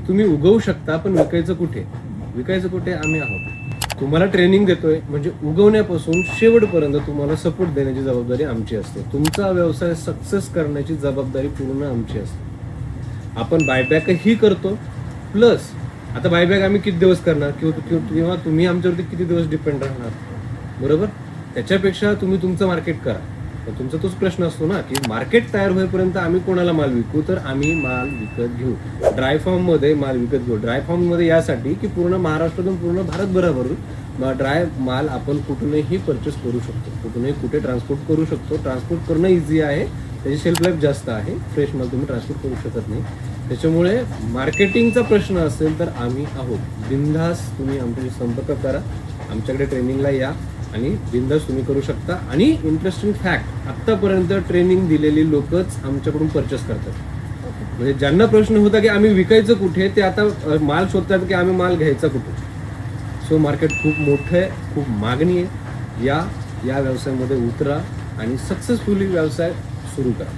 तुम्ही उगवू शकता, पण विकायचं कुठे? विकायचं कुठे? आम्ही आहोत. तुम्हाला ट्रेनिंग देतोय म्हणजे उगवण्यापासून शेवटपर्यंत तुम्हाला सपोर्ट देण्याची जबाबदारी आमची असते. तुमचा व्यवसाय सक्सेस करण्याची जबाबदारी पूर्ण आमची असते. आपण बायबॅकही करतो, प्लस आता बायबॅक आम्ही किती दिवस करणार किंवा तुम्ही आमच्यावरती किती दिवस डिपेंड राहणार, बरोबर? त्याच्यापेक्षा तुम्ही तुमचं मार्केट करा. पण तुमचा तोच प्रश्न असतो ना, की मार्केट तयार होईपर्यंत आम्ही कोणाला माल विकू? तर आम्ही माल विकत घेऊ. ड्राय फॉर्ममध्ये माल विकत घेऊ. ड्राय फॉर्ममध्ये यासाठी की पूर्ण महाराष्ट्रातून पूर्ण भारतभरावरून ड्राय माल आपण कुठूनही परचेस करू शकतो, कुठूनही कुठे ट्रान्सपोर्ट करू शकतो. ट्रान्सपोर्ट करणं इझी आहे, त्याची शेल्फ लाईफ जास्त आहे. फ्रेश माल तुम्ही ट्रान्सपोर्ट करू शकत नाही. त्याच्यामुळे मार्केटिंगचा प्रश्न असेल तर आम्ही आहोत. बिनधास्त तुम्ही आमच्याशी संपर्क करा, आमच्याकडे ट्रेनिंगला या आणि बिनधास्त तुम्ही करू शकता. आणि इंटरेस्टिंग फॅक्ट, आत्तापर्यंत ट्रेनिंग दिलेली लोकच आमच्याकडून परचेस करतात. म्हणजे ज्यांना प्रश्न होता की आम्ही विकायचं कुठे, ते आता माल शोधतात की आम्ही माल घ्यायचा कुठे. सो मार्केट खूप मोठं आहे, खूप मागणी आहे. या व्यवसायामध्ये उतरा आणि सक्सेसफुली व्यवसाय सुरू करा.